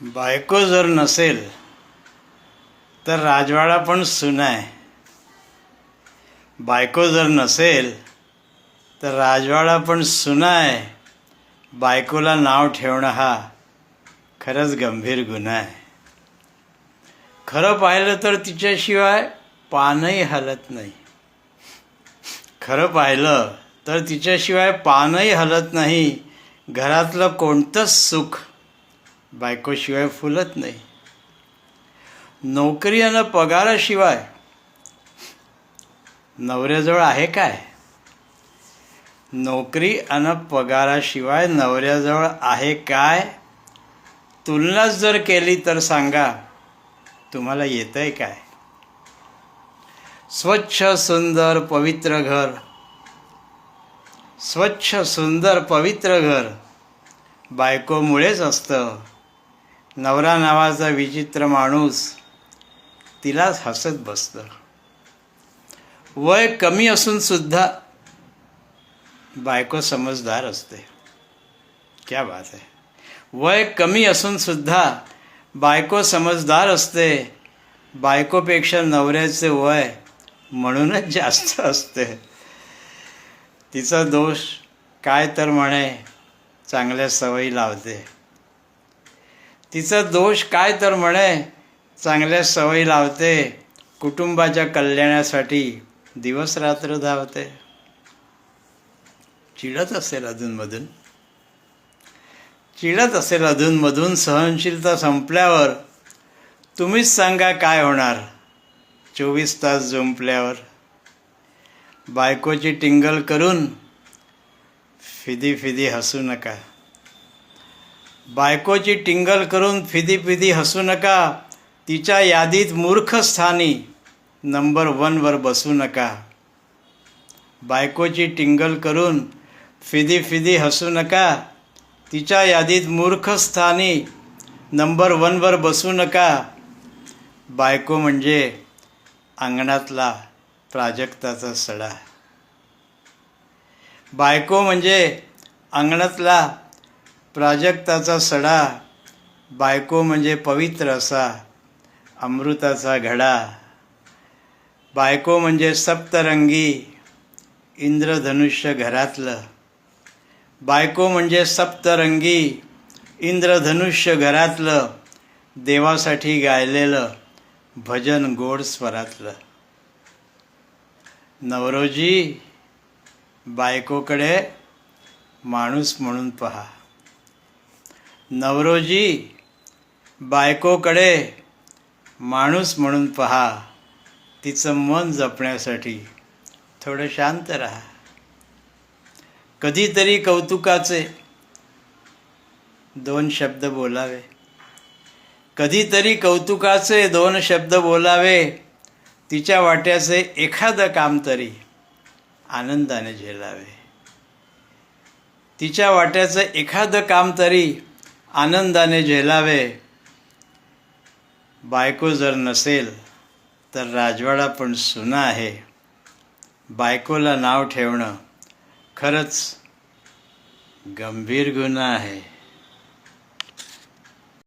बायको जर नसेल तर राजवाडा पण सुना आहे. बायको जर नसेल तर राजवाडा पण सुना आहे. बायकोला नाव ठेवणं हा खरंच गंभीर गुन्हा आहे. खरं पाहिलं तर तिच्याशिवाय पानही हलत नाही. खरं पाहिलं तर तिच्याशिवाय पानही हलत नाही. घरातलं कोणतंच सुख बायकोशिवाय फुलत नाही. नोकरी आणि पगाराशिवाय नवऱ्याजवळ आहे काय? नोकरी आणि पगाराशिवाय नवऱ्याजवळ आहे काय? तुलनाच जर केली तर सांगा, तुम्हाला येतंय काय? स्वच्छ सुंदर पवित्र घर, स्वच्छ सुंदर पवित्र घर बायकोमुळेच असतं. नवरा नावाचा विचित्र माणूस तिलाच हसत बसतं. वय कमी असून सुद्धा बायको समजदार असते. क्या बात आहे. वय कमी असून सुद्धा बायको समजदार असते. बायकोपेक्षा नवऱ्याचे वय म्हणूनच जास्त असते. तिचा दोष काय तर म्हणे चांगल्या सवयी लावते. तिचा दोष काय तर म्हणे चांगल्या सवयी लावते. कुटुंबाच्या कल्याणासाठी दिवस रात्र धावते. चिडत असेल अधूनमधून, चिडत असेल अधूनमधून. सहनशीलता संपल्यावर तुम्हीच सांगा काय होणार 24 तास जुंपल्यावर. बायकोची टिंगल करून फिदी फिदी हसू नका. बायकोची टिंगल करून फिदी फिदी हसू नका. तिच्या यादीत मूर्ख स्थानी नंबर 1 वर बसू नका. बायकोची टिंगल करून फिदी फिदी हसू नका. तिच्या यादीत मूर्ख स्थानी नंबर 1 वर बसू नका. बायको म्हणजे अंगणातला प्राजक्ताचा सडा. बायको म्हणजे अंगणातला प्राजक्ताचा सडा. बायको म्हणजे पवित्र असा अमृताचा घडा. बायको म्हणजे सप्तरंगी इंद्रधनुष्य घरातलं. बायको म्हणजे सप्तरंगी इंद्रधनुष्य घरातलं. देवासाठी गायलेलं भजन गोड स्वरातलं. नवरोजी बायकोकडे माणूस म्हणून पहा. नवरोजी बायकोकडे माणूस म्हणून पहा. तिचं मन जपण्यासाठी थोडं शांत राहा. कधीतरी कौतुकाचे 2 शब्द बोलावे. कधीतरी कौतुकाचे 2 शब्द बोलावे. तिच्या वाट्याचे एखादं काम तरी आनंदाने झेलावे. तिच्या वाट्याचं एखादं काम तरी आनंदाने झेलावे. बायको जर नसेल तर राजवाडा पण सुना आहे. बायकोला नाव ठेवणं खरंच गंभीर गुन्हा आहे.